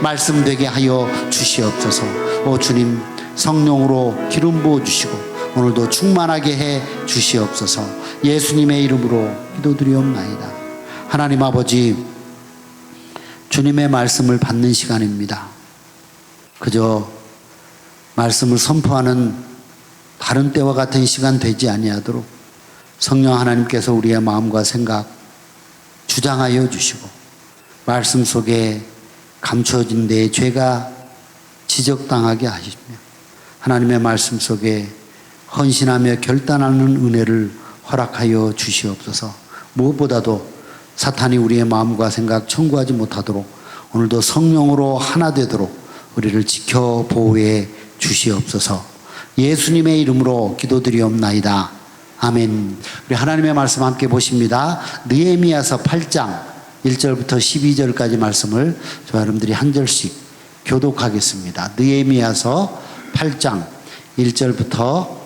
말씀되게 하여 주시옵소서. 오 주님, 성령으로 기름 부어 주시고 오늘도 충만하게 해 주시옵소서. 예수님의 이름으로 기도드리옵나이다. 하나님 아버지, 주님의 말씀을 받는 시간입니다. 그저 말씀을 선포하는 다른 때와 같은 시간 되지 아니하도록 성령 하나님께서 우리의 마음과 생각 주장하여 주시고 말씀 속에 감춰진 내 죄가 지적당하게 하시며 하나님의 말씀 속에 헌신하며 결단하는 은혜를 허락하여 주시옵소서. 무엇보다도 사탄이 우리의 마음과 생각 청구하지 못하도록 오늘도 성령으로 하나 되도록 우리를 지켜 보호해 주시옵소서. 예수님의 이름으로 기도드리옵나이다. 아멘. 우리 하나님의 말씀 함께 보십니다. 느헤미야서 8장 1절부터 12절까지 말씀을 저와 여러분들이 한 절씩 교독하겠습니다. 느헤미야서 8장 1절부터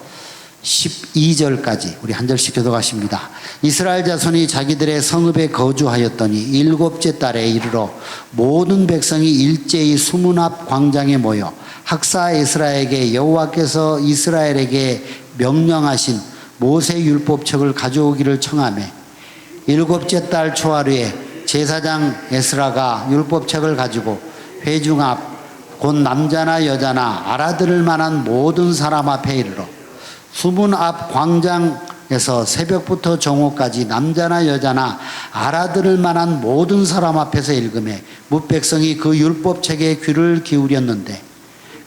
12절까지 우리 한 절씩 교독하십니다. 이스라엘 자손이 자기들의 성읍에 거주하였더니 일곱째 달에 이르러 모든 백성이 일제히 수문 앞 광장에 모여 학사 에스라에게 여호와께서 이스라엘에게 명령하신 모세 율법책을 가져오기를 청하매 일곱째 달 초하루에 제사장 에스라가 율법책을 가지고 회중 앞 곧 남자나 여자나 알아들을 만한 모든 사람 앞에 이르러 수문 앞 광장에서 새벽부터 정오까지 남자나 여자나 알아들을 만한 모든 사람 앞에서 읽음에 뭇백성이 그 율법책에 귀를 기울였는데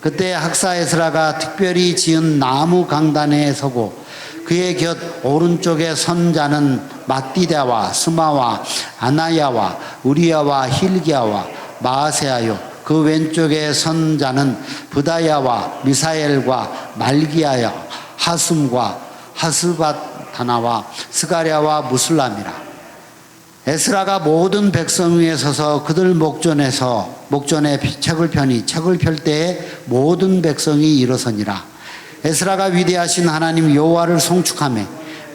그때 학사 에스라가 특별히 지은 나무 강단에 서고 그의 곁 오른쪽에 선 자는 마띠다와 스마와 아나야와 우리야와 힐기야와 마아세아요 그 왼쪽에 선 자는 부다야와 미사엘과 말기야야 하숨과 하스바다나와 스가랴와 무슬람이라. 에스라가 모든 백성 위에 서서 그들 목전에 책을 펴니 책을 펼 때에 모든 백성이 일어서니라. 에스라가 위대하신 하나님 여호와를 송축하며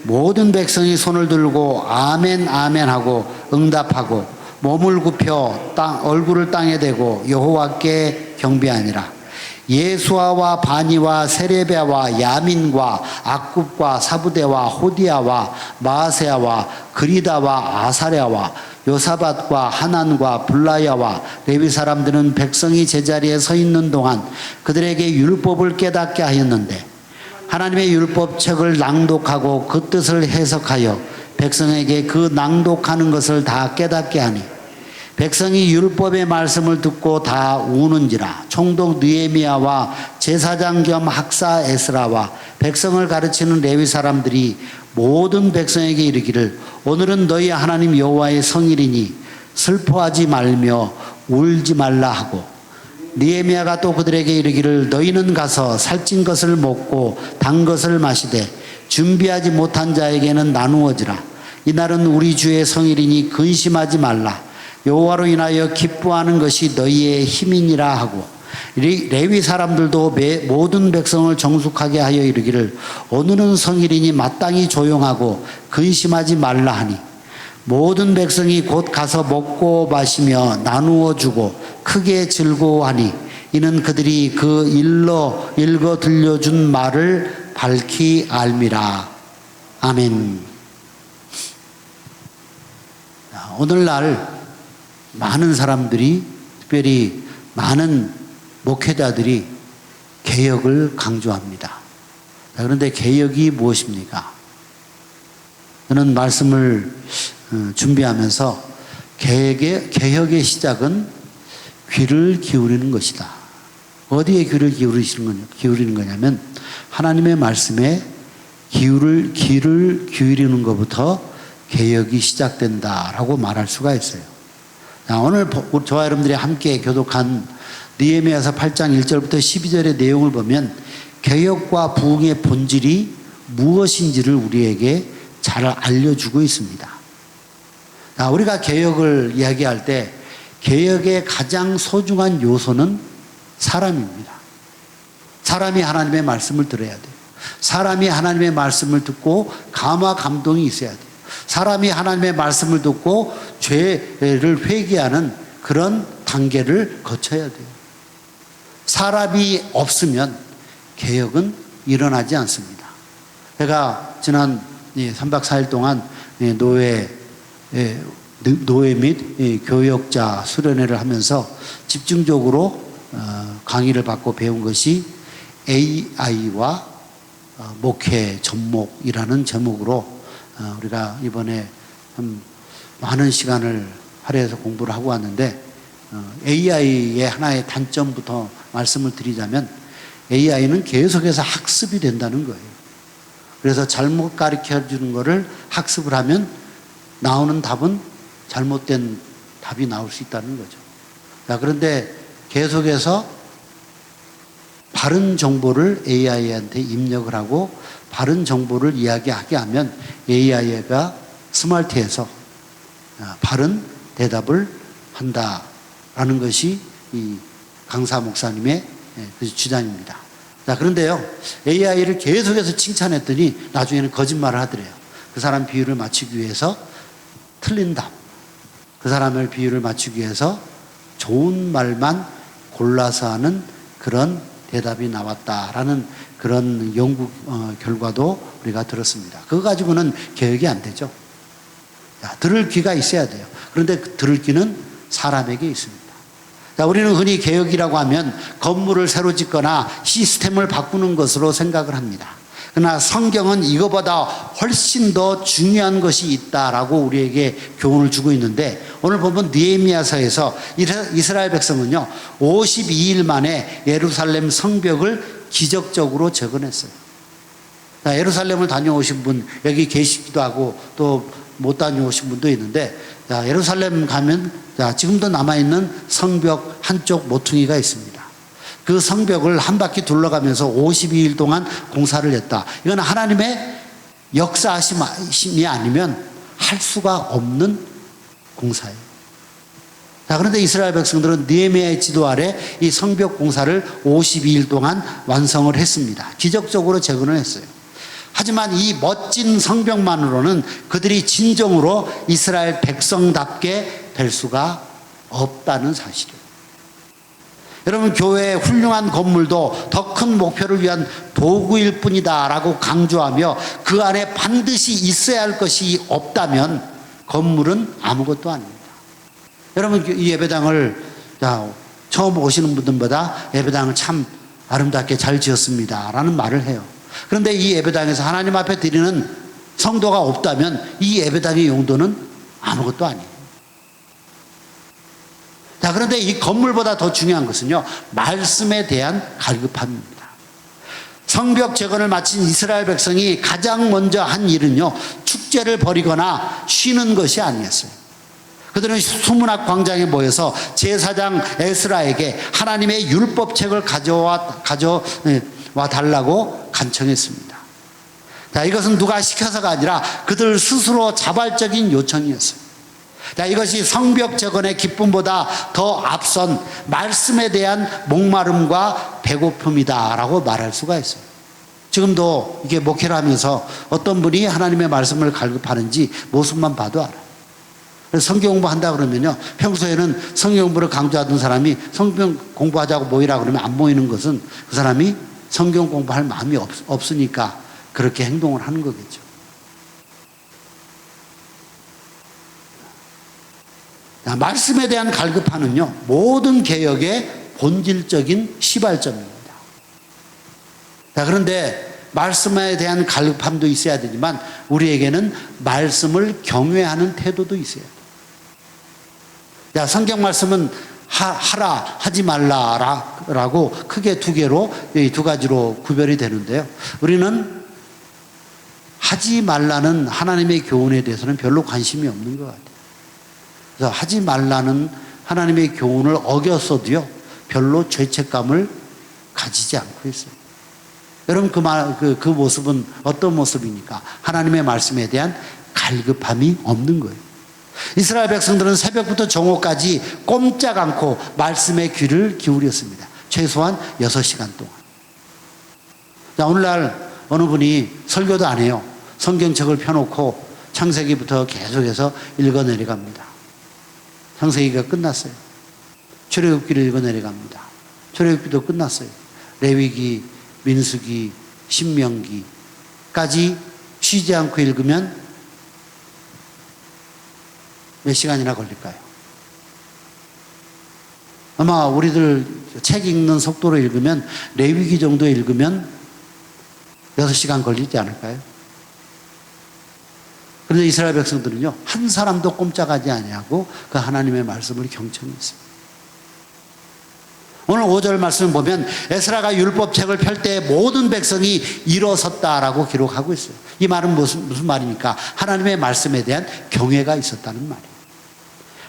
모든 백성이 손을 들고 아멘 아멘 하고 응답하고 몸을 굽혀 얼굴을 땅에 대고 여호와께 경배하니라. 예수아와 바니와 세레베와 야민과 악굽과 사부대와 호디아와 마아세아와 그리다와 아사랴와 요사밧과 하난과 블라야와 레위 사람들은 백성이 제자리에 서 있는 동안 그들에게 율법을 깨닫게 하였는데 하나님의 율법책을 낭독하고 그 뜻을 해석하여 백성에게 그 낭독하는 것을 다 깨닫게 하니 백성이 율법의 말씀을 듣고 다 우는지라. 총독 느헤미야와 제사장 겸 학사 에스라와 백성을 가르치는 레위 사람들이 모든 백성에게 이르기를 오늘은 너희 하나님 여호와의 성일이니 슬퍼하지 말며 울지 말라 하고 느헤미야가 또 그들에게 이르기를 너희는 가서 살찐 것을 먹고 단 것을 마시되 준비하지 못한 자에게는 나누어지라. 이날은 우리 주의 성일이니 근심하지 말라. 여호와로 인하여 기뻐하는 것이 너희의 힘이니라 하고 레위 사람들도 모든 백성을 정숙하게 하여 이르기를 오늘은 성일이니 마땅히 조용하고 근심하지 말라 하니 모든 백성이 곧 가서 먹고 마시며 나누어 주고 크게 즐거워하니 이는 그들이 그 읽어 들려준 말을 밝히 알미라. 아멘. 오늘날 많은 사람들이 특별히 많은 목회자들이 개혁을 강조합니다. 그런데 개혁이 무엇입니까? 저는 말씀을 준비하면서 개혁의 시작은 귀를 기울이는 것이다. 어디에 귀를 기울이는 거냐면 하나님의 말씀에 귀를 기울이는 것부터 개혁이 시작된다라고 말할 수가 있어요. 오늘 저와 여러분들이 함께 교독한 느헤미야서 8장 1절부터 12절의 내용을 보면 개혁과 부흥의 본질이 무엇인지를 우리에게 잘 알려주고 있습니다. 우리가 개혁을 이야기할 때 개혁의 가장 소중한 요소는 사람입니다. 사람이 하나님의 말씀을 들어야 돼요. 사람이 하나님의 말씀을 듣고 감화 감동이 있어야 돼요. 사람이 하나님의 말씀을 듣고 죄를 회개하는 그런 단계를 거쳐야 돼요. 사람이 없으면 개혁은 일어나지 않습니다. 제가 지난 3박 4일 동안 노예 및 교역자 수련회를 하면서 집중적으로 강의를 받고 배운 것이 AI와 목회 접목이라는 제목으로 우리가 이번에 많은 시간을 할애해서 공부를 하고 왔는데, AI의 하나의 단점부터 말씀을 드리자면 AI는 계속해서 학습이 된다는 거예요. 그래서 잘못 가르쳐 주는 거를 학습을 하면 나오는 답은 잘못된 답이 나올 수 있다는 거죠. 자, 그런데 계속해서 바른 정보를 AI한테 입력을 하고 바른 정보를 이야기하게 하면 AI가 스마트해서 바른 대답을 한다라는 것이 이 강사 목사님의 주장입니다. 자, 그런데요, AI를 계속해서 칭찬했더니 나중에는 거짓말을 하더래요. 그 사람 비율을 맞추기 위해서 틀린 답, 그 사람의 비율을 맞추기 위해서 좋은 말만 골라서 하는 그런 대답이 나왔다라는 그런 연구 결과도 우리가 들었습니다. 그거 가지고는 개혁이 안 되죠. 자, 들을 귀가 있어야 돼요. 그런데 들을 귀는 사람에게 있습니다. 자, 우리는 흔히 개혁이라고 하면 건물을 새로 짓거나 시스템을 바꾸는 것으로 생각을 합니다. 그러나 성경은 이거보다 훨씬 더 중요한 것이 있다라고 우리에게 교훈을 주고 있는데, 오늘 보면 느헤미야서에서 이스라엘 백성은요 52일 만에 예루살렘 성벽을 기적적으로 재건했어요. 자, 예루살렘을 다녀오신 분 여기 계시기도 하고 또 못 다녀오신 분도 있는데, 자, 예루살렘 가면 자, 지금도 남아있는 성벽 한쪽 모퉁이가 있습니다. 그 성벽을 한 바퀴 둘러가면서 52일 동안 공사를 했다. 이건 하나님의 역사하심이 아니면 할 수가 없는 공사예요. 자, 그런데 이스라엘 백성들은 느헤미야의 지도 아래 이 성벽 공사를 52일 동안 완성을 했습니다. 기적적으로 재건을 했어요. 하지만 이 멋진 성벽만으로는 그들이 진정으로 이스라엘 백성답게 될 수가 없다는 사실이에요. 여러분, 교회의 훌륭한 건물도 더 큰 목표를 위한 도구일 뿐이다 라고 강조하며 그 안에 반드시 있어야 할 것이 없다면 건물은 아무것도 아닙니다. 여러분, 이 예배당을 처음 오시는 분들보다 예배당을 참 아름답게 잘 지었습니다 라는 말을 해요. 그런데 이 예배당에서 하나님 앞에 드리는 성도가 없다면 이 예배당의 용도는 아무것도 아니에요. 자, 그런데 이 건물보다 더 중요한 것은요, 말씀에 대한 갈급함입니다. 성벽 재건을 마친 이스라엘 백성이 가장 먼저 한 일은요, 축제를 벌이거나 쉬는 것이 아니었어요. 그들은 수문학 광장에 모여서 제사장 에스라에게 하나님의 율법책을 가져와 달라고 간청했습니다. 자, 이것은 누가 시켜서가 아니라 그들 스스로 자발적인 요청이었어요. 자, 이것이 성벽 재건의 기쁨보다 더 앞선 말씀에 대한 목마름과 배고픔이다라고 말할 수가 있어요. 지금도 이게 목회를 하면서 어떤 분이 하나님의 말씀을 갈급하는지 모습만 봐도 알아요. 성경 공부한다 그러면요, 평소에는 성경 공부를 강조하던 사람이 성경 공부하자고 모이라 그러면 안 모이는 것은 그 사람이 성경 공부할 마음이 없으니까 그렇게 행동을 하는 거겠죠. 말씀에 대한 갈급함은요, 모든 개혁의 본질적인 시발점입니다. 자, 그런데 말씀에 대한 갈급함도 있어야 되지만 우리에게는 말씀을 경외하는 태도도 있어야 돼요. 자, 성경 말씀은 하라, 하지 말라라고 크게 두 개로, 이 두 가지로 구별이 되는데요. 우리는 하지 말라는 하나님의 교훈에 대해서는 별로 관심이 없는 것 같아요. 그래서 하지 말라는 하나님의 교훈을 어겼어도요, 별로 죄책감을 가지지 않고 있어요. 여러분, 그 모습은 어떤 모습입니까? 하나님의 말씀에 대한 갈급함이 없는 거예요. 이스라엘 백성들은 새벽부터 정오까지 꼼짝 않고 말씀에 귀를 기울였습니다. 최소한 6시간 동안. 자, 오늘날 어느 분이 설교도 안 해요. 성경책을 펴놓고 창세기부터 계속해서 읽어내려갑니다. 창세기가 끝났어요. 출애굽기를 읽어 내려갑니다. 출애굽기도 끝났어요. 레위기, 민수기, 신명기까지 쉬지 않고 읽으면 몇 시간이나 걸릴까요? 아마 우리들 책 읽는 속도로 읽으면 레위기 정도 읽으면 6시간 걸리지 않을까요? 그런데 이스라엘 백성들은요, 한 사람도 꼼짝하지 아니하고 그 하나님의 말씀을 경청히 했습니다. 오늘 5절 말씀을 보면 에스라가 율법책을 펼 때 모든 백성이 일어섰다라고 기록하고 있어요. 이 말은 무슨 말입니까? 하나님의 말씀에 대한 경외가 있었다는 말이에요.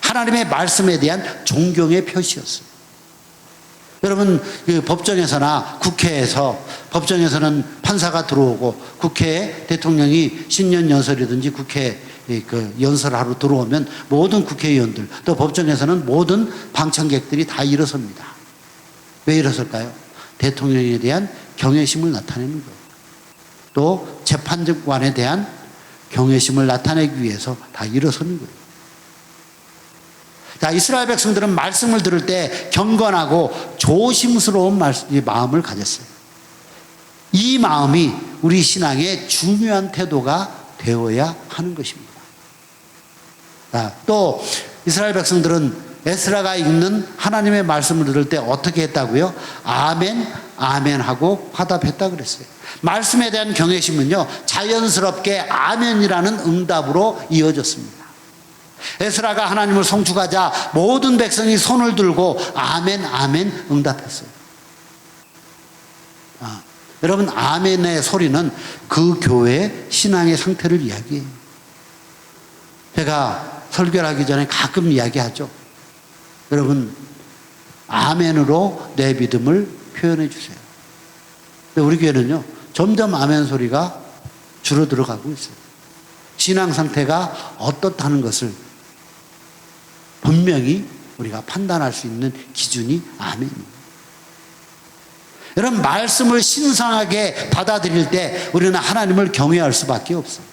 하나님의 말씀에 대한 존경의 표시였어요. 여러분, 그 법정에서나 국회에서, 법정에서는 판사가 들어오고 국회에 대통령이 신년 연설이든지 국회 그 연설하러 들어오면 모든 국회의원들, 또 법정에서는 모든 방청객들이 다 일어섭니다. 왜 일어설까요? 대통령에 대한 경외심을 나타내는 거예요. 또 재판관에 대한 경외심을 나타내기 위해서 다 일어서는 거예요. 자, 이스라엘 백성들은 말씀을 들을 때 경건하고 조심스러운 마음을 가졌어요. 이 마음이 우리 신앙의 중요한 태도가 되어야 하는 것입니다. 자, 또 이스라엘 백성들은 에스라가 읽는 하나님의 말씀을 들을 때 어떻게 했다고요? 아멘, 아멘 하고 화답했다 그랬어요. 말씀에 대한 경외심은요, 자연스럽게 아멘이라는 응답으로 이어졌습니다. 에스라가 하나님을 송축하자 모든 백성이 손을 들고 아멘, 아멘 응답했어요. 여러분, 아멘의 소리는 그 교회의 신앙의 상태를 이야기해요. 제가 설교를 하기 전에 가끔 이야기하죠. 여러분, 아멘으로 내 믿음을 표현해 주세요. 근데 우리 교회는요, 점점 아멘 소리가 줄어들어가고 있어요. 신앙 상태가 어떻다는 것을 분명히 우리가 판단할 수 있는 기준이 아멘입니다. 여러분, 말씀을 신성하게 받아들일 때 우리는 하나님을 경외할 수밖에 없어요.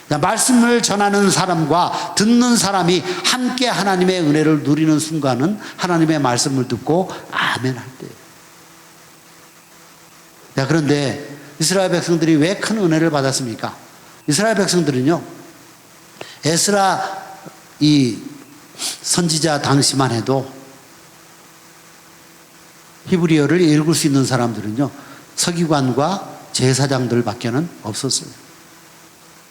말씀을 전하는 사람과 듣는 사람이 함께 하나님의 은혜를 누리는 순간은 하나님의 말씀을 듣고 아멘 할 때예요. 그런데 이스라엘 백성들이 왜 큰 은혜를 받았습니까? 이스라엘 백성들은요, 에스라 이 선지자 당시만 해도 히브리어를 읽을 수 있는 사람들은요, 서기관과 제사장들 밖에는 없었어요.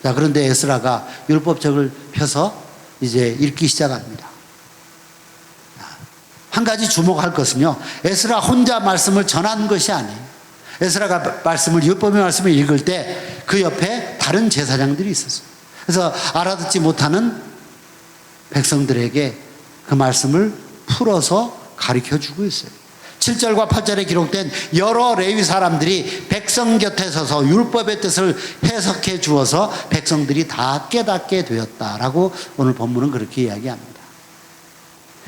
자, 그런데 에스라가 율법책을 펴서 이제 읽기 시작합니다. 한 가지 주목할 것은요, 에스라 혼자 말씀을 전한 것이 아니에요. 에스라가 율법의 말씀을 읽을 때 그 옆에 다른 제사장들이 있었어요. 그래서 알아듣지 못하는 백성들에게 그 말씀을 풀어서 가르쳐 주고 있어요. 7절과 8절에 기록된 여러 레위 사람들이 백성 곁에 서서 율법의 뜻을 해석해 주어서 백성들이 다 깨닫게 되었다라고 오늘 본문은 그렇게 이야기합니다.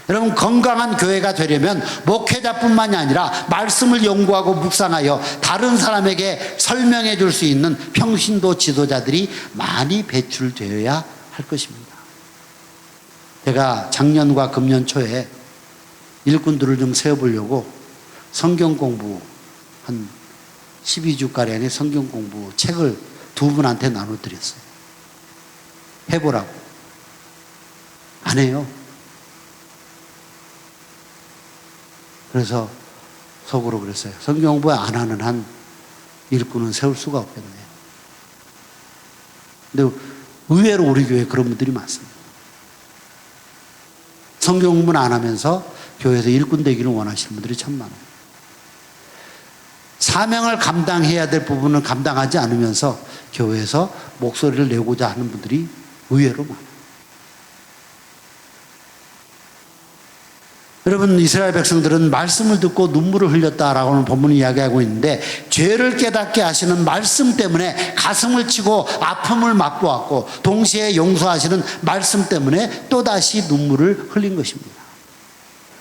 여러분, 건강한 교회가 되려면 목회자뿐만이 아니라 말씀을 연구하고 묵상하여 다른 사람에게 설명해 줄 수 있는 평신도 지도자들이 많이 배출되어야 할 것입니다. 제가 작년과 금년 초에 일꾼들을 좀 세워보려고 성경 공부 한 12주가량의 성경 공부 책을 두 분한테 나눠드렸어요. 해보라고. 안 해요. 그래서 속으로 그랬어요. 성경 공부 안 하는 한 일꾼은 세울 수가 없겠네요. 근데 의외로 우리 교회에 그런 분들이 많습니다. 성경 공부는 안 하면서 교회에서 일꾼 되기를 원하시는 분들이 참 많아요. 사명을 감당해야 될 부분을 감당하지 않으면서 교회에서 목소리를 내고자 하는 분들이 의외로 많아요. 여러분, 이스라엘 백성들은 말씀을 듣고 눈물을 흘렸다라고는 본문이 이야기하고 있는데, 죄를 깨닫게 하시는 말씀 때문에 가슴을 치고 아픔을 맛보았고, 동시에 용서하시는 말씀 때문에 또다시 눈물을 흘린 것입니다.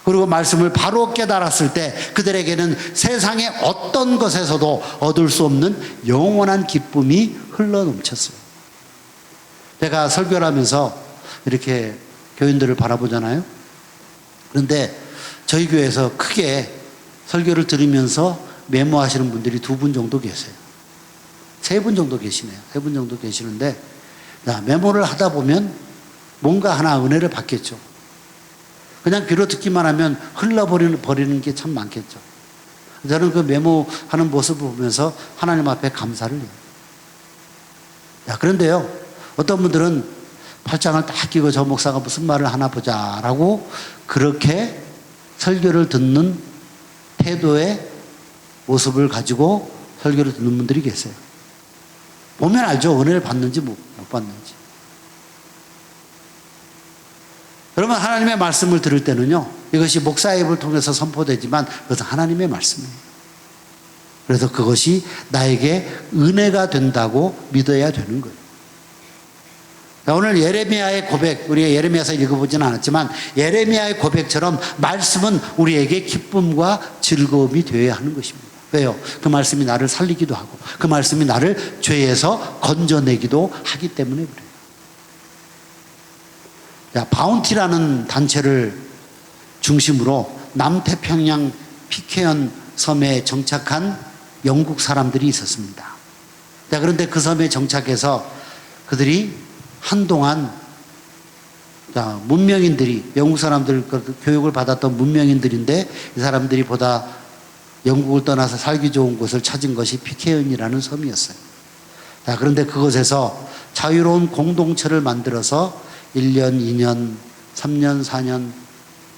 그리고 말씀을 바로 깨달았을 때 그들에게는 세상의 어떤 것에서도 얻을 수 없는 영원한 기쁨이 흘러넘쳤어요. 제가 설교를 하면서 이렇게 교인들을 바라보잖아요. 그런데 저희 교회에서 크게 설교를 들으면서 메모하시는 분들이 2분 정도 계세요. 3분 정도 계시네요. 3분 정도 계시는데, 메모를 하다 보면 뭔가 하나 은혜를 받겠죠. 그냥 귀로 듣기만 하면 흘러버리는 게 참 많겠죠. 저는 그 메모하는 모습을 보면서 하나님 앞에 감사를 해요. 그런데요, 어떤 분들은 팔짱을 딱 끼고 저 목사가 무슨 말을 하나 보자라고 그렇게 설교를 듣는 태도의 모습을 가지고 설교를 듣는 분들이 계세요. 보면 알죠. 은혜를 받는지 못 받는지. 여러분, 하나님의 말씀을 들을 때는요, 이것이 목사의 입을 통해서 선포되지만 그것은 하나님의 말씀이에요. 그래서 그것이 나에게 은혜가 된다고 믿어야 되는 거예요. 오늘 예레미야의 고백, 우리가 예레미야서 읽어보지는 않았지만 예레미야의 고백처럼 말씀은 우리에게 기쁨과 즐거움이 되어야 하는 것입니다. 왜요? 그 말씀이 나를 살리기도 하고 그 말씀이 나를 죄에서 건져내기도 하기 때문에 그래요. 바운티라는 단체를 중심으로 남태평양 피케언 섬에 정착한 영국 사람들이 있었습니다. 그런데 그 섬에 정착해서 그들이 한동안 문명인들이, 영국 사람들 교육을 받았던 문명인들인데 이 사람들이 보다 영국을 떠나서 살기 좋은 곳을 찾은 것이 피케언이라는 섬이었어요. 그런데 그곳에서 자유로운 공동체를 만들어서 1년, 2년, 3년, 4년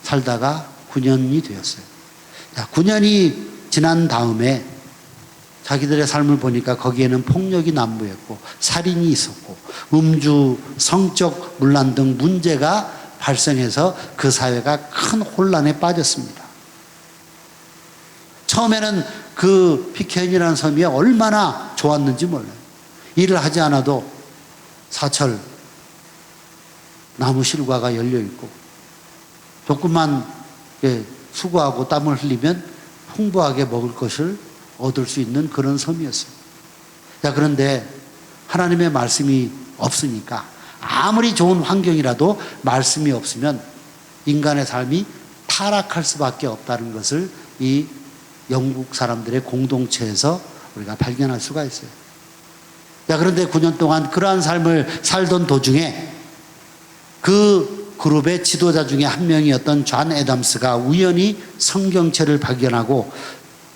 살다가 9년이 되었어요. 9년이 지난 다음에 자기들의 삶을 보니까 거기에는 폭력이 난무했고 살인이 있었고 음주, 성적 문란 등 문제가 발생해서 그 사회가 큰 혼란에 빠졌습니다. 처음에는 그 피케언이라는 섬이 얼마나 좋았는지 몰라요. 일을 하지 않아도 사철 나무 실과가 열려있고 조금만 수고하고 땀을 흘리면 풍부하게 먹을 것을 얻을 수 있는 그런 섬이었어요. 그런데 하나님의 말씀이 없으니까 아무리 좋은 환경이라도 말씀이 없으면 인간의 삶이 타락할 수밖에 없다는 것을 이 영국 사람들의 공동체에서 우리가 발견할 수가 있어요. 그런데 9년 동안 그러한 삶을 살던 도중에 그 그룹의 지도자 중에 한 명이었던 존 애덤스가 우연히 성경책을 발견하고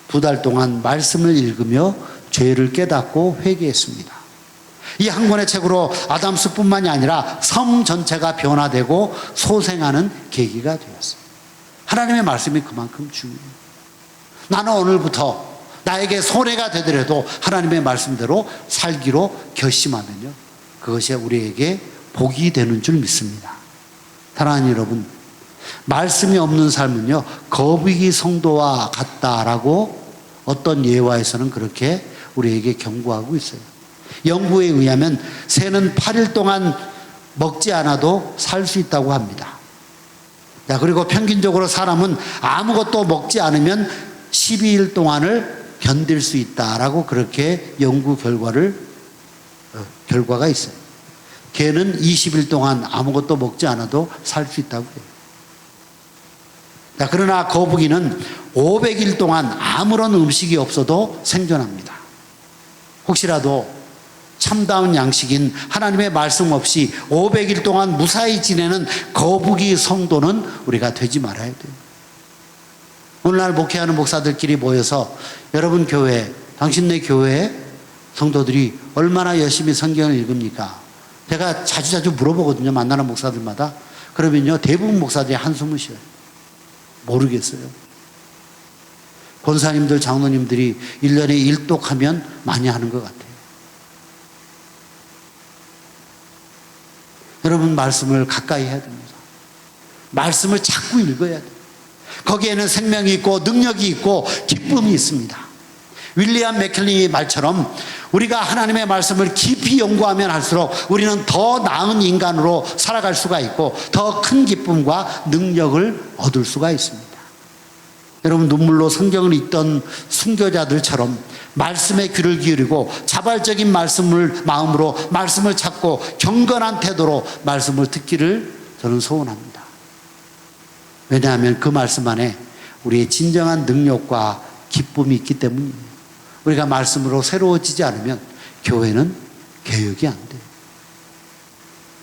2달 동안 말씀을 읽으며 죄를 깨닫고 회개했습니다. 이 한 권의 책으로 아담스뿐만이 아니라 섬 전체가 변화되고 소생하는 계기가 되었어요. 하나님의 말씀이 그만큼 중요해요. 나는 오늘부터 나에게 손해가 되더라도 하나님의 말씀대로 살기로 결심하면요, 그것이 우리에게 복이 되는 줄 믿습니다. 사랑하는 여러분, 말씀이 없는 삶은요, 거북이 성도와 같다라고 어떤 예화에서는 그렇게 우리에게 경고하고 있어요. 연구에 의하면 새는 8일 동안 먹지 않아도 살 수 있다고 합니다. 그리고 평균적으로 사람은 아무것도 먹지 않으면 12일 동안을 견딜 수 있다라고 그렇게 연구 결과가 있어요. 개는 20일 동안 아무것도 먹지 않아도 살 수 있다고 해요. 그러나 거북이는 500일 동안 아무런 음식이 없어도 생존합니다. 혹시라도 참다운 양식인 하나님의 말씀 없이 500일 동안 무사히 지내는 거북이 성도는 우리가 되지 말아야 돼요. 오늘날 목회하는 목사들끼리 모여서 여러분 교회, 당신네 교회 성도들이 얼마나 열심히 성경을 읽습니까? 제가 자주 물어보거든요. 만나는 목사들마다. 그러면요, 대부분 목사들이 한숨을 쉬어요. 모르겠어요. 권사님들, 장로님들이 1년에 1독하면 많이 하는 것 같아요. 여러분, 말씀을 가까이 해야 됩니다. 말씀을 자꾸 읽어야 돼요. 거기에는 생명이 있고 능력이 있고 기쁨이 있습니다. 윌리엄 맥켈리의 말처럼 우리가 하나님의 말씀을 깊이 연구하면 할수록 우리는 더 나은 인간으로 살아갈 수가 있고 더 큰 기쁨과 능력을 얻을 수가 있습니다. 여러분, 눈물로 성경을 읽던 순교자들처럼 말씀에 귀를 기울이고 자발적인 마음으로 말씀을 찾고 경건한 태도로 말씀을 듣기를 저는 소원합니다. 왜냐하면 그 말씀 안에 우리의 진정한 능력과 기쁨이 있기 때문이에요. 우리가 말씀으로 새로워지지 않으면 교회는 개혁이 안 돼요.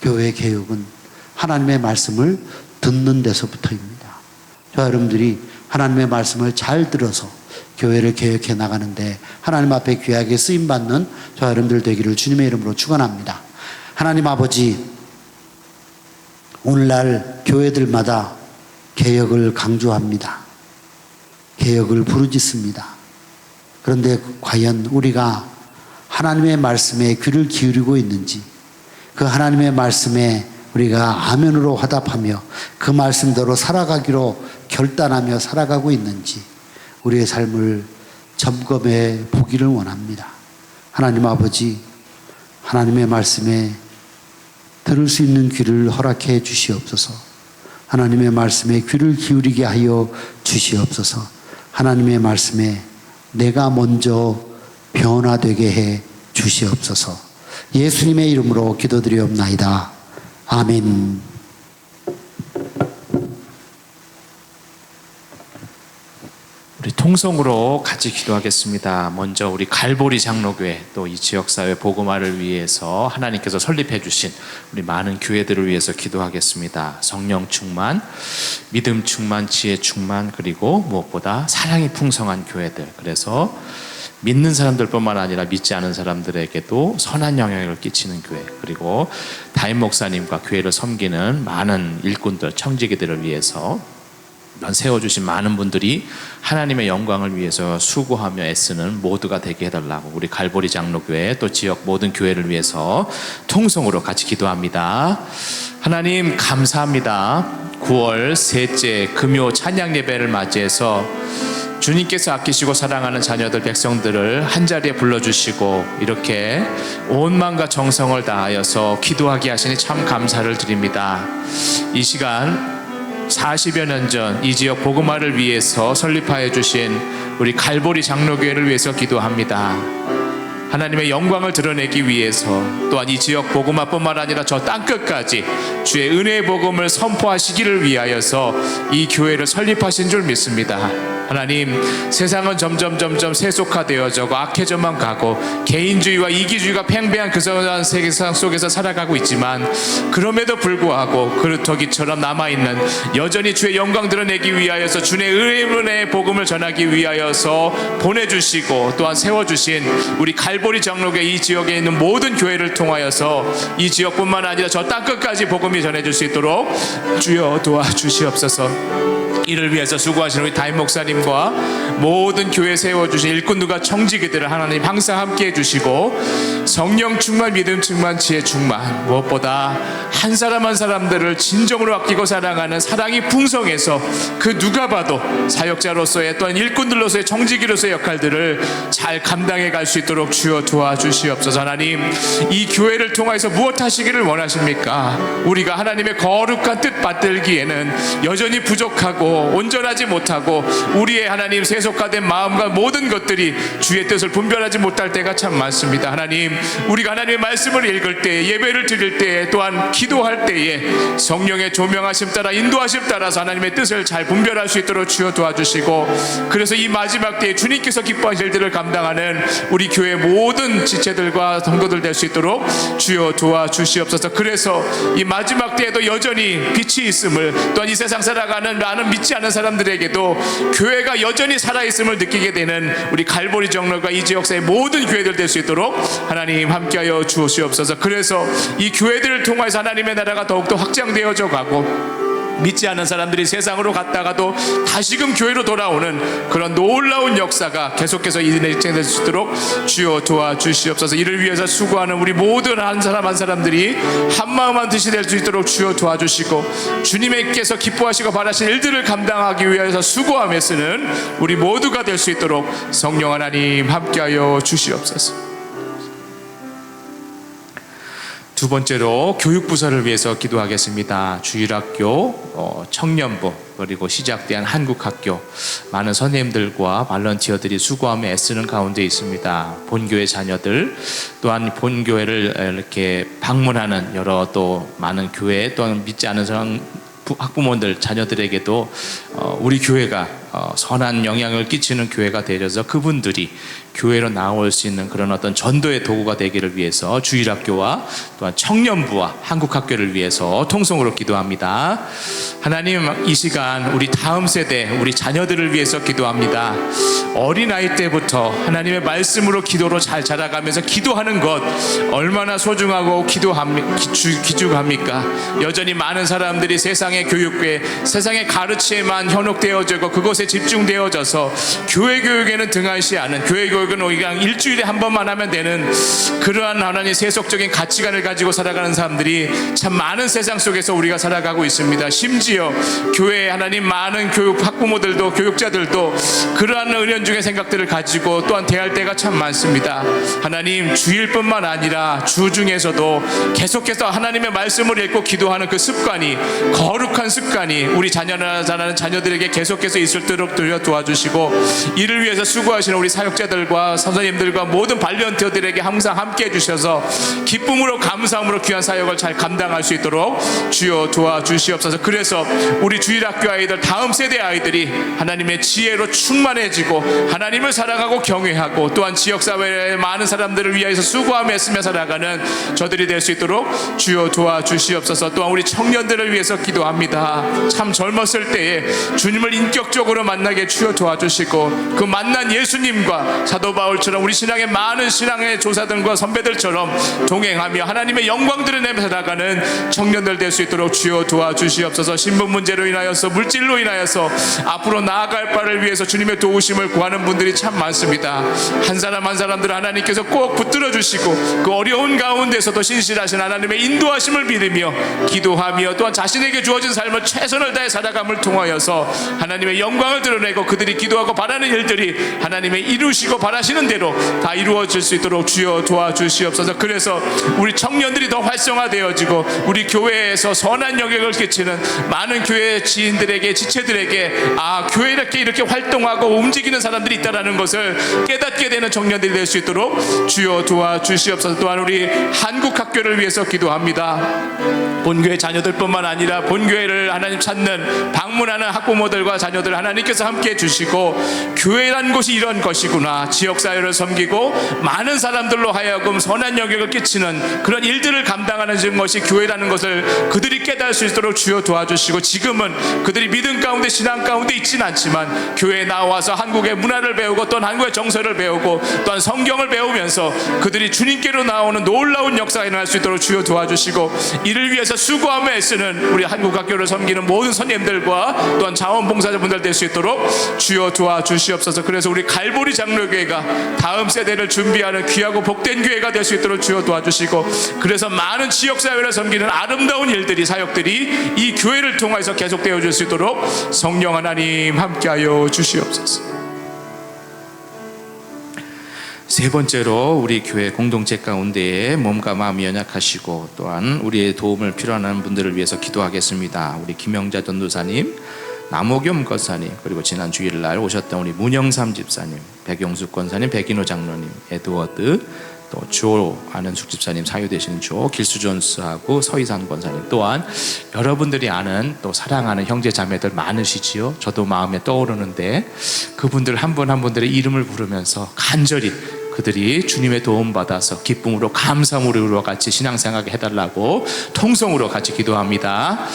교회의 개혁은 하나님의 말씀을 듣는 데서부터입니다. 저와 여러분들이 하나님의 말씀을 잘 들어서 교회를 개혁해 나가는데 하나님 앞에 귀하게 쓰임받는 저와 여러분들 되기를 주님의 이름으로 축원합니다. 하나님 아버지, 오늘날 교회들마다 개혁을 강조합니다. 개혁을 부르짖습니다. 그런데 과연 우리가 하나님의 말씀에 귀를 기울이고 있는지, 그 하나님의 말씀에 우리가 아멘으로 화답하며 그 말씀대로 살아가기로 결단하며 살아가고 있는지 우리의 삶을 점검해 보기를 원합니다. 하나님 아버지, 하나님의 말씀에 들을 수 있는 귀를 허락해 주시옵소서. 하나님의 말씀에 귀를 기울이게 하여 주시옵소서. 하나님의 말씀에 내가 먼저 변화되게 해 주시옵소서. 예수님의 이름으로 기도드리옵나이다. 아멘. 우리 통성으로 같이 기도하겠습니다. 먼저 우리 갈보리 장로교회, 또 이 지역사회 복음화를 위해서 하나님께서 설립해 주신 우리 많은 교회들을 위해서 기도하겠습니다. 성령 충만, 믿음 충만, 지혜 충만, 그리고 무엇보다 사랑이 풍성한 교회들. 그래서 믿는 사람들뿐만 아니라 믿지 않은 사람들에게도 선한 영향을 끼치는 교회, 그리고 담임 목사님과 교회를 섬기는 많은 일꾼들, 청지기들을 위해서 세워주신 많은 분들이 하나님의 영광을 위해서 수고하며 애쓰는 모두가 되게 해달라고 우리 갈보리 장로교회 또 지역 모든 교회를 위해서 통성으로 같이 기도합니다. 하나님 감사합니다. 9월 셋째 금요 찬양 예배를 맞이해서 주님께서 아끼시고 사랑하는 자녀들 백성들을 한자리에 불러주시고 이렇게 온 마음과 정성을 다하여서 기도하게 하시니 참 감사를 드립니다. 이 시간 40여 년 전 이 지역 복음화를 위해서 설립하여 주신 우리 갈보리 장로교회를 위해서 기도합니다. 하나님의 영광을 드러내기 위해서, 또한 이 지역 복음화뿐만 아니라 저 땅끝까지 주의 은혜의 복음을 선포하시기를 위하여서 이 교회를 설립하신 줄 믿습니다. 하나님, 세상은 점점 세속화되어져고 악해져만 가고 개인주의와 이기주의가 팽배한 그 세상 속에서 살아가고 있지만, 그럼에도 불구하고 그루터기처럼 남아있는 여전히 주의 영광 드러내기 위하여서 주의 은혜의 복음을 전하기 위하여서 보내주시고 또한 세워주신 우리 갈보리 장로교회 이 지역에 있는 모든 교회를 통하여서 이 지역뿐만 아니라 저 땅끝까지 복음이 전해질 수 있도록 주여 도와주시옵소서. 이를 위해서 수고하시는 우리 담임 목사님과 모든 교회 세워주신 일꾼들과 청지기들을 하나님 항상 함께 해주시고 성령 충만, 믿음 충만, 지혜 충만, 무엇보다 한 사람 한 사람들을 진정으로 아끼고 사랑하는 사랑이 풍성해서 그 누가 봐도 사역자로서의 또한 일꾼들로서의 청지기로서의 역할들을 잘 감당해 갈 수 있도록 주여 도와주시옵소서. 하나님, 이 교회를 통해서 무엇 하시기를 원하십니까? 우리가 하나님의 거룩한 뜻 받들기에는 여전히 부족하고 온전하지 못하고 우리의 하나님 세속화된 마음과 모든 것들이 주의 뜻을 분별하지 못할 때가 참 많습니다. 하나님, 우리가 하나님의 말씀을 읽을 때, 예배를 드릴 때, 또한 기도할 때에 성령의 조명하심 따라 인도하심 따라서 하나님의 뜻을 잘 분별할 수 있도록 주여 도와주시고, 그래서 이 마지막 때에 주님께서 기뻐하실 일들을 감당하는 우리 교회 모든 지체들과 성도들 될 수 있도록 주여 도와주시옵소서. 그래서 이 마지막 때에도 여전히 빛이 있음을, 또한 이 세상 살아가는 많은 믿지 않은 사람들에게도 교회가 여전히 살아있음을 느끼게 되는 우리 갈보리 장로가 이 지역사의 모든 교회들 될 수 있도록 하나님 함께하여 주시옵소서. 그래서 이 교회들을 통해서 하나님의 나라가 더욱더 확장되어져 가고 믿지 않은 사람들이 세상으로 갔다가도 다시금 교회로 돌아오는 그런 놀라운 역사가 계속해서 진행될 수 있도록 주여 도와주시옵소서. 이를 위해서 수고하는 우리 모든 한 사람 한 사람들이 한마음 한뜻이 될 수 있도록 주여 도와주시고, 주님께서 기뻐하시고 바라신 일들을 감당하기 위해서 수고하며 쓰는 우리 모두가 될 수 있도록 성령 하나님 함께하여 주시옵소서. 두 번째로 교육부서를 위해서 기도하겠습니다. 주일학교, 청년부, 그리고 시작된 한국학교, 많은 선생님들과 발런티어들이 수고하며 애쓰는 가운데 있습니다. 본교회 자녀들, 또한 본교회를 이렇게 방문하는 여러 또 많은 교회, 또한 믿지 않은 사람 학부모들 자녀들에게도 우리 교회가 선한 영향을 끼치는 교회가 되어서 그분들이 교회로 나올 수 있는 그런 어떤 전도의 도구가 되기를 위해서 주일학교와 또한 청년부와 한국학교를 위해서 통성으로 기도합니다. 하나님, 이 시간 우리 다음 세대 우리 자녀들을 위해서 기도합니다. 어린아이 때부터 하나님의 말씀으로 기도로 잘 자라가면서 기도하는 것 얼마나 소중하고 기죽합니까? 여전히 많은 사람들이 세상의 교육에 세상의 가르침에만 현혹되어지고 그것에 집중되어져서 교회 교육에는 등한시 않은, 교회 교육은 그냥 일주일에 한 번만 하면 되는 그러한 하나님 세속적인 가치관을 가지고 살아가는 사람들이 참 많은 세상 속에서 우리가 살아가고 있습니다. 심지어 교회에 하나님 많은 교육 학부모들도 교육자들도 그러한 은연중의 생각들을 가지고 또한 대할 때가 참 많습니다. 하나님, 주일뿐만 아니라 주 중에서도 계속해서 하나님의 말씀을 읽고 기도하는 그 습관이, 거룩한 습관이 우리 자녀나 자라는 자녀들에게 계속해서 있을도록 도와주시고, 이를 위해서 수고하시는 우리 사역자들과 선생님들과 모든 발리언티어들에게 항상 함께 해주셔서 기쁨으로 감사함으로 귀한 사역을 잘 감당할 수 있도록 주여 도와주시옵소서. 그래서 우리 주일학교 아이들, 다음 세대 아이들이 하나님의 지혜로 충만해지고 하나님을 사랑하고 경외하고 또한 지역사회의 많은 사람들을 위하여서 수고하며 애쓰며 살아가는 저들이 될 수 있도록 주여 도와주시옵소서. 또한 우리 청년들을 위해서 기도합니다. 참 젊었을 때에 주님을 인격적으로 만나게 주여 도와주시고, 그 만난 예수님과 사도 바울처럼 우리 신앙의 많은 신앙의 조사들과 선배들처럼 동행하며 하나님의 영광 드러내며 살아가는 청년들 될 수 있도록 주여 도와주시옵소서. 신분 문제로 인하여서, 물질로 인하여서 앞으로 나아갈 바를 위해서 주님의 도우심을 구하는 분들이 참 많습니다. 한 사람 한 사람들 하나님께서 꼭 붙들어 주시고 그 어려운 가운데서도 신실하신 하나님의 인도하심을 믿으며 기도하며 또한 자신에게 주어진 삶을 최선을 다해 살아감을 통하여서 하나님의 영광을 드러내고 그들이 기도하고 바라는 일들이 하나님의 이루시고 바라시는 대로 다 이루어질 수 있도록 주여 도와주시옵소서. 그래서 우리 청년들이 더 활성화되어지고 우리 교회에서 선한 영향을 끼치는 많은 교회 지인들에게, 지체들에게 교회에 이렇게 활동하고 움직이는 사람들이 있다는 것을 깨닫게 되는 청년들이 될 수 있도록 주여 도와주시옵소서. 또한 우리 한국학교를 위해서 기도합니다. 본교회 자녀들뿐만 아니라 본교회를 하나님 찾는 방문하는 학부모들과 자녀들 하나님께서 함께 해주시고, 교회란 곳이 이런 것이구나, 지역사회를 섬기고 많은 사람들로 하여금 선한 영향을 끼치는 그런 일들을 감당하는 것이 교회라는 것을 그들이 깨달을 수 있도록 주여 도와주시고, 지금은 그들이 믿음 가운데 신앙 가운데 있지는 않지만 교회에 나와서 한국의 문화를 배우고 또한 한국의 정서를 배우고 또한 성경을 배우면서 그들이 주님께로 나오는 놀라운 역사가 일어날 수 있도록 주여 도와주시고, 이를 위해서 수고하며 애쓰는 우리 한국학교를 섬기는 모든 선생님들과 또한 자원봉사자분들 될 수 있도록 주여 도와주시옵소서. 그래서 우리 갈보리 장로교회가 다음 세대를 준비하는 귀하고 복된 교회가 될 수 있도록 주여 도와주시고, 그래서 많은 지역사회를 섬기는 아름다운 일들이, 사역들이 이 교회를 통해서 계속되어 줄 수 있도록 성령 하나님 함께하여 주시옵소서. 세 번째로 우리 교회 공동체 가운데에 몸과 마음이 연약하시고 또한 우리의 도움을 필요하는 분들을 위해서 기도하겠습니다. 우리 김영자 전도사님, 남호겸 권사님, 그리고 지난 주일날 오셨던 우리 문영삼 집사님, 백용숙 권사님, 백인호 장로님, 에드워드, 또 조 안은숙 집사님, 사유되신 조 길수존스하고 서희산 권사님, 또한 여러분들이 아는 또 사랑하는 형제 자매들 많으시지요. 저도 마음에 떠오르는데 그분들 한 분 한 분들의 이름을 부르면서 간절히 그들이 주님의 도움 받아서 기쁨으로 감사함으로 같이 신앙생활 해달라고 통성으로 같이 기도합니다.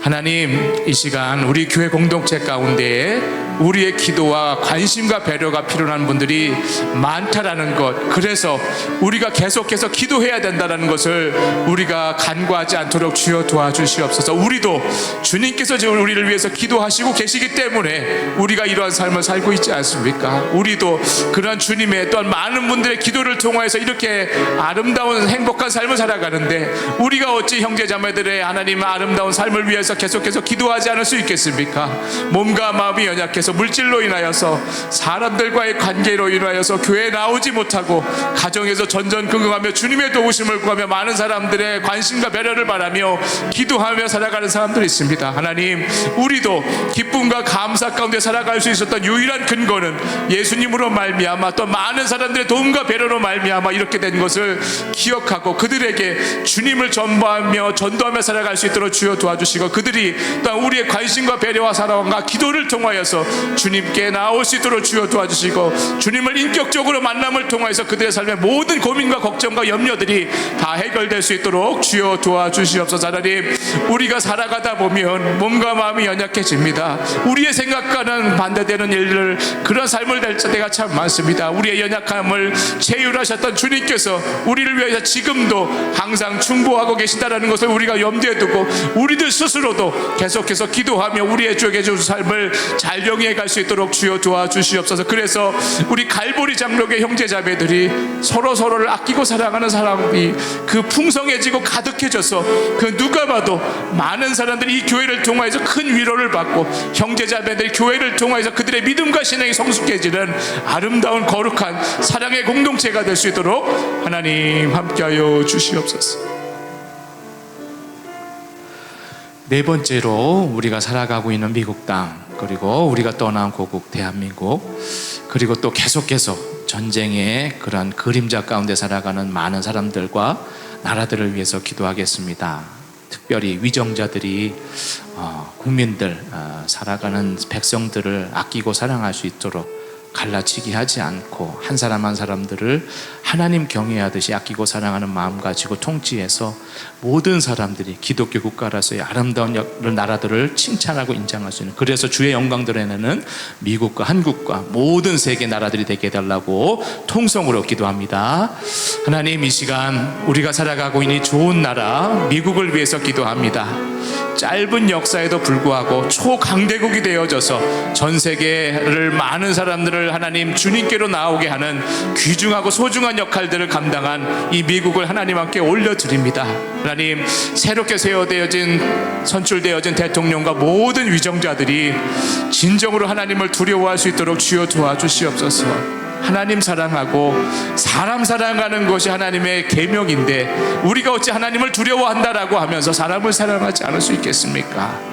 하나님, 이 시간 우리 교회 공동체 가운데에 우리의 기도와 관심과 배려가 필요한 분들이 많다라는 것, 그래서 우리가 계속해서 기도해야 된다는 것을 우리가 간과하지 않도록 주여 도와주시옵소서. 우리도 주님께서 지금 우리를 위해서 기도하시고 계시기 때문에 우리가 이러한 삶을 살고 있지 않습니까? 우리도 그런 주님의 또한 많은 분들의 기도를 통해서 이렇게 아름다운 행복한 삶을 살아가는데 우리가 어찌 형제자매들의 하나님의 아름다운 삶을 위해서 계속해서 기도하지 않을 수 있겠습니까? 몸과 마음이 연약해서 인하여서, 물질로 인하여서, 사람들과의 관계로 인하여서 교회에 나오지 못하고 가정에서 전전긍긍하며 주님의 도우심을 구하며 많은 사람들의 관심과 배려를 바라며 기도하며 살아가는 사람들이 있습니다. 하나님, 우리도 기쁨과 감사 가운데 살아갈 수 있었던 유일한 근거는 예수님으로 말미암아 또 많은 사람들의 도움과 배려로 말미암아 이렇게 된 것을 기억하고 그들에게 주님을 전도하며 살아갈 수 있도록 주여 도와주시고, 그들이 또한 우리의 관심과 배려와 사랑과 기도를 통하여서 주님께 나올 수 있도록 주여 도와주시고, 주님을 인격적으로 만남을 통하여서 그들의 삶의 모든 고민과 걱정과 염려들이 다 해결될 수 있도록 주여 도와주시옵소서. 하나님, 우리가 살아가다 보면 몸과 마음이 연약해집니다. 우리의 생각과는 반대되는 일을, 그런 삶을 될 때가 참 많습니다. 우리의 연약함을 체휼하셨던 주님께서 우리를 위해서 지금도 항상 충보하고 계시다는 것을 우리가 염두에 두고 우리들 스스로도 계속해서 기도하며 우리의 주에게 준 삶을 잘 영위해 갈 수 있도록 주여 도와주시옵소서. 그래서 우리 갈보리 장로교 형제자매들이 서로를 아끼고 사랑하는 사랑이 그 풍성해지고 가득해져서 그 누가 봐도 많은 사람들이 이 교회를 통하여서 큰 위로를 받고 형제자매들이 교회를 통하여서 그들의 믿음과 신앙이 성숙해지는 아름다운 거룩한 사랑의 공동체가 될 수 있도록 하나님 함께하여 주시옵소서. 네 번째로 우리가 살아가고 있는 미국 땅, 그리고 우리가 떠난 고국 대한민국, 그리고 또 계속해서 전쟁의 그런 그림자 가운데 살아가는 많은 사람들과 나라들을 위해서 기도하겠습니다. 특별히 위정자들이 국민들, 살아가는 백성들을 아끼고 사랑할 수 있도록 갈라치기 하지 않고 한 사람 한 사람들을 하나님 경외하듯이 아끼고 사랑하는 마음 가지고 통치해서 모든 사람들이 기독교 국가라서의 아름다운 나라들을 칭찬하고 인정할 수 있는, 그래서 주의 영광 드러내는 미국과 한국과 모든 세계 나라들이 되게 해달라고 통성으로 기도합니다. 하나님, 이 시간 우리가 살아가고 있는 좋은 나라 미국을 위해서 기도합니다. 짧은 역사에도 불구하고 초강대국이 되어져서 전 세계를 많은 사람들을 하나님 주님께로 나오게 하는 귀중하고 소중한 역할들을 감당한 이 미국을 하나님 함께 올려드립니다. 하나님, 새롭게 선출되어진 대통령과 모든 위정자들이 진정으로 하나님을 두려워할 수 있도록 주여 도와주시옵소서. 하나님 사랑하고 사람 사랑하는 것이 하나님의 계명인데 우리가 어찌 하나님을 두려워한다라고 하면서 사람을 사랑하지 않을 수 있겠습니까?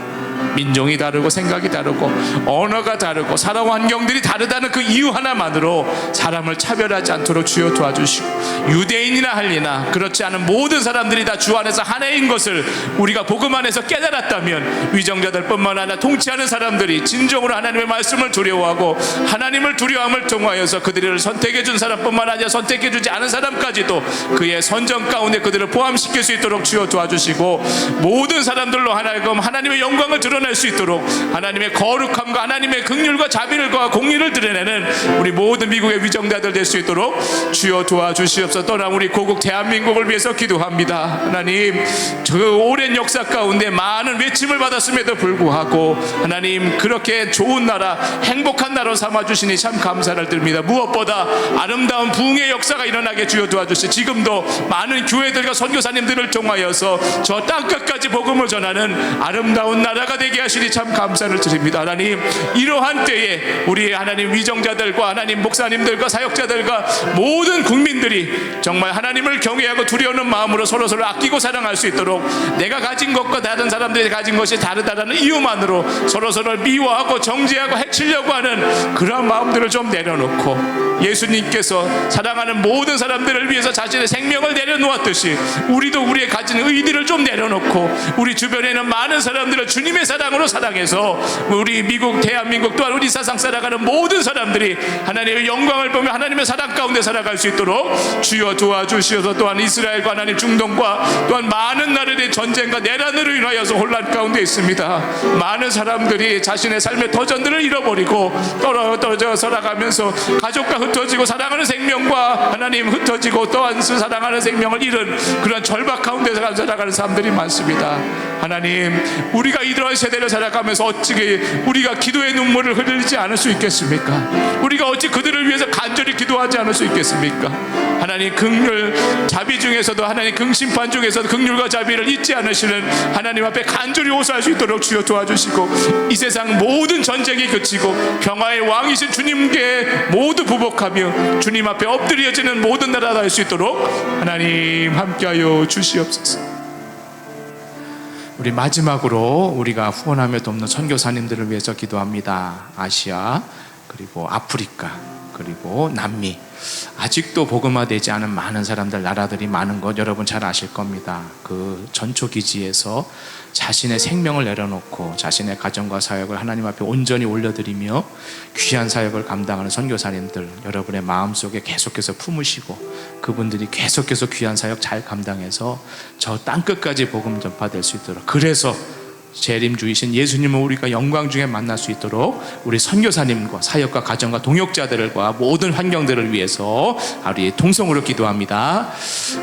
민족이 다르고 생각이 다르고 언어가 다르고 살아온 환경들이 다르다는 그 이유 하나만으로 사람을 차별하지 않도록 주여 도와주시고, 유대인이나 할리나 그렇지 않은 모든 사람들이 다 주 안에서 하나인 것을 우리가 복음 안에서 깨달았다면 위정자들 뿐만 아니라 통치하는 사람들이 진정으로 하나님의 말씀을 두려워하고 하나님을 두려움을 통하여서 그들을 선택해 준 사람뿐만 아니라 선택해 주지 않은 사람까지도 그의 선정 가운데 그들을 포함시킬 수 있도록 주여 도와주시고, 모든 사람들로 하나님의 영광을 드러낼 수 있도록 하나님의 거룩함과 하나님의 긍휼과 자비를과 공의를 드러내는 우리 모든 미국의 위정자들 될 수 있도록 주여 도와주시옵소서. 또한 우리 고국 대한민국을 위해서 기도합니다. 하나님, 그 오랜 역사 가운데 많은 외침을 받았음에도 불구하고 하나님 그렇게 좋은 나라, 행복한 나라로 삼아주시니 참 감사를 드립니다. 무엇보다 아름다운 부흥의 역사가 일어나게 주여 도와주시고, 지금도 많은 교회들과 선교사님들을 통하여서 저 땅끝까지 복음을 전하는 아름다운 나라가 되게 하시니 참 감사를 드립니다. 하나님, 이러한 때에 우리 하나님 위정자들과 하나님 목사님들과 사역자들과 모든 국민들이 정말 하나님을 경외하고 두려워하는 마음으로 서로서로 아끼고 사랑할 수 있도록, 내가 가진 것과 다른 사람들이 가진 것이 다르다는 이유만으로 서로서로 미워하고 정죄하고 해치려고 하는 그러한 마음들을 좀 내려놓고, 예수님께서 사랑하는 모든 사람들을 위해서 자신의 생명을 내려놓았듯이 우리도 우리의 가진 의리를 좀 내려놓고 우리 주변에 있는 많은 사람들을 주님의 사랑으로 사랑해서 우리 미국, 대한민국 또한 우리 사상 살아가는 모든 사람들이 하나님의 영광을 보며 하나님의 사랑 가운데 살아갈 수 있도록 주여 도와주시어서, 또한 이스라엘과 하나님 중동과 또한 많은 나라의 전쟁과 내란으로 인하여서 혼란 가운데 있습니다. 많은 사람들이 자신의 삶의 터전들을 잃어버리고 떨어져 살아가면서 가족과 흩어지고 사랑하는 생명과 하나님 흩어지고 또한 사랑하는 생명을 잃은 그런 절박 가운데 살아가는 사람들이 많습니다. 하나님, 우리가 이러한 세대를 살아가면서 어찌게 우리가 기도의 눈물을 흘리지 않을 수 있겠습니까? 우리가 어찌 그들을 위해서 간절히 기도하지 않을 수 있겠습니까? 하나님 긍휼 자비 중에서도 하나님 긍심판 중에서도 긍휼과 자비를 잊지 않으시는 하나님 앞에 간절히 호소할 수 있도록 주여 도와주시고, 이 세상 모든 전쟁이 그치고 평화의 왕이신 주님께 모두 부복하며 주님 앞에 엎드려지는 모든 나라가 될 수 있도록 하나님 함께하여 주시옵소서. 우리 마지막으로 우리가 후원하며 돕는 선교사님들을 위해서 기도합니다. 아시아, 그리고 아프리카, 그리고 남미, 아직도 복음화되지 않은 많은 사람들, 나라들이 많은 것 여러분 잘 아실 겁니다. 그 전초기지에서 자신의 생명을 내려놓고 자신의 가정과 사역을 하나님 앞에 온전히 올려드리며 귀한 사역을 감당하는 선교사님들, 여러분의 마음속에 계속해서 품으시고 그분들이 계속해서 귀한 사역 잘 감당해서 저 땅끝까지 복음 전파될 수 있도록, 그래서 재림주이신 예수님을 우리가 영광 중에 만날 수 있도록 우리 선교사님과 사역과 가정과 동역자들과 모든 환경들을 위해서 우리 통성으로 기도합니다.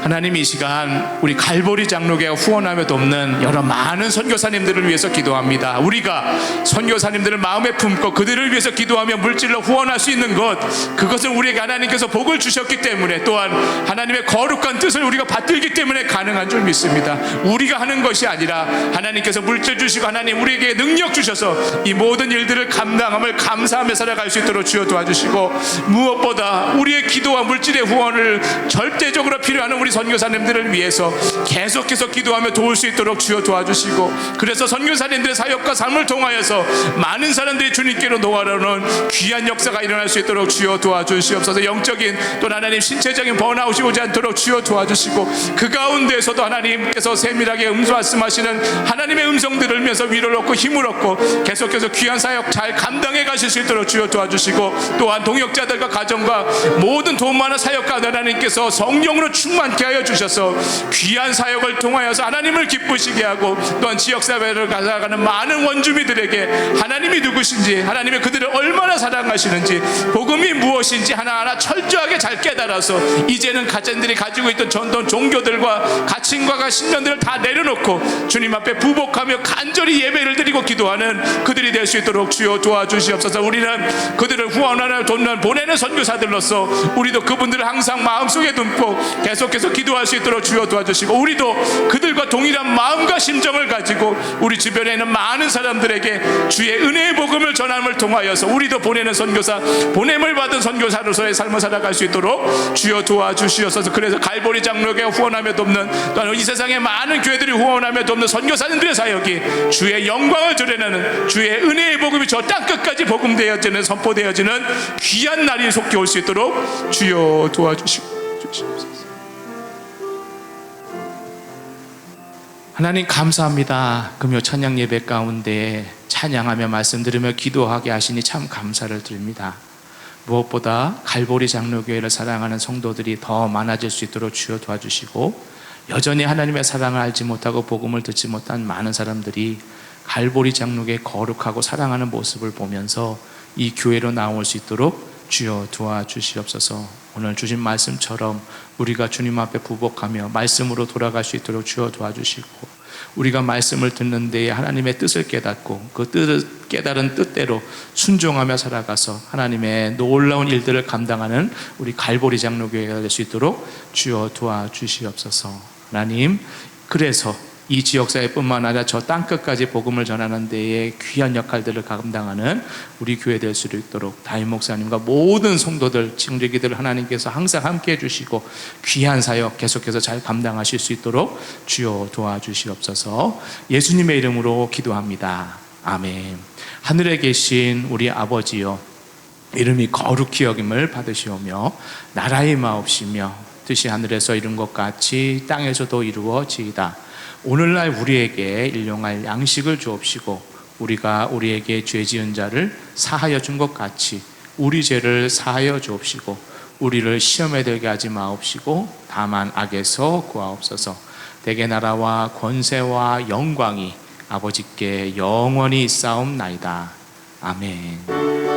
하나님, 이 시간 우리 갈보리 장로교회가 후원하며 돕는 여러 많은 선교사님들을 위해서 기도합니다. 우리가 선교사님들을 마음에 품고 그들을 위해서 기도하며 물질로 후원할 수 있는 것, 그것은 우리에게 하나님께서 복을 주셨기 때문에, 또한 하나님의 거룩한 뜻을 우리가 받들기 때문에 가능한 줄 믿습니다. 우리가 하는 것이 아니라 하나님께서 물질 주시고 하나님 우리에게 능력 주셔서 이 모든 일들을 감당함을 감사하며 살아갈 수 있도록 주여 도와주시고, 무엇보다 우리의 기도와 물질의 후원을 절대적으로 필요한 우리 선교사님들을 위해서 계속해서 기도하며 도울 수 있도록 주여 도와주시고, 그래서 선교사님들의 사역과 삶을 통하여서 많은 사람들이 주님께로 노아라는 귀한 역사가 일어날 수 있도록 주여 도와주시옵소서. 영적인 또 하나님 신체적인 번아웃이 오지 않도록 주여 도와주시고, 그 가운데에서도 하나님께서 세밀하게 말씀하시는 하나님의 음성들을 들으면서 위로를 얻고 힘을 얻고 계속해서 귀한 사역 잘 감당해 가실 수 있도록 주여 도와주시고, 또한 동역자들과 가정과 모든 돈 많은 사역가들 하나님께서 성령으로 충만케 하여 주셔서 귀한 사역을 통하여서 하나님을 기쁘시게 하고, 또한 지역사회를 살아가는 많은 원주민들에게 하나님이 누구신지, 하나님이 그들을 얼마나 사랑하시는지, 복음이 무엇인지 하나하나 철저하게 잘 깨달아서 이제는 가정들이 가지고 있던 전통 종교들과 가칭과 신념들을 다 내려놓고 주님 앞에 부복하며 간절히 예배를 드리고 기도하는 그들이 될 수 있도록 주여 도와주시옵소서. 우리는 그들을 후원하는 돕는 보내는 선교사들로서 우리도 그분들을 항상 마음속에 품고 계속해서 기도할 수 있도록 주여 도와주시고, 우리도 그들과 동일한 마음과 심정을 가지고 우리 주변에 있는 많은 사람들에게 주의 은혜의 복음을 전함을 통하여서 우리도 보내는 선교사, 보냄을 받은 선교사로서의 삶을 살아갈 수 있도록 주여 도와주시옵소서. 그래서 갈보리 장로교회 후원하며 돕는, 또한 이 세상에 많은 교회들이 후원하며 돕는 선교사님들의 사역이 주의 영광을 드러내는, 주의 은혜의 복음이 저 땅끝까지 복음되어지는, 선포되어지는 귀한 날이 속히 올 수 있도록 주여 도와주시옵소서. 하나님 감사합니다. 금요 찬양 예배 가운데 찬양하며 말씀 들으며 기도하게 하시니 참 감사를 드립니다. 무엇보다 갈보리 장로교회를 사랑하는 성도들이 더 많아질 수 있도록 주여 도와주시고, 여전히 하나님의 사랑을 알지 못하고 복음을 듣지 못한 많은 사람들이 갈보리 장로교회의 거룩하고 사랑하는 모습을 보면서 이 교회로 나올 수 있도록 주여 도와주시옵소서. 오늘 주신 말씀처럼 우리가 주님 앞에 부복하며 말씀으로 돌아갈 수 있도록 주여 도와주시고, 우리가 말씀을 듣는 데에 하나님의 뜻을 깨닫고 그 뜻을 깨달은 뜻대로 순종하며 살아가서 하나님의 놀라운 일들을 감당하는 우리 갈보리 장로교회가 될 수 있도록 주여 도와주시옵소서. 하나님, 그래서 이 지역사회뿐만 아니라 저 땅끝까지 복음을 전하는 데에 귀한 역할들을 감당하는 우리 교회 될 수 있도록 담임 목사님과 모든 성도들, 징리기들 하나님께서 항상 함께 해주시고 귀한 사역 계속해서 잘 감당하실 수 있도록 주여 도와주시옵소서. 예수님의 이름으로 기도합니다. 아멘. 하늘에 계신 우리 아버지여, 이름이 거룩히 여김을 받으시오며 나라의 마옵시며 뜻이 하늘에서 이룬 것 같이 땅에서도 이루어지이다. 오늘날 우리에게 일용할 양식을 주옵시고, 우리가 우리에게 죄 지은 자를 사하여 준 것 같이 우리 죄를 사하여 주옵시고, 우리를 시험에 들게 하지 마옵시고 다만 악에서 구하옵소서. 대개 나라와 권세와 영광이 아버지께 영원히 있사옵나이다. 아멘.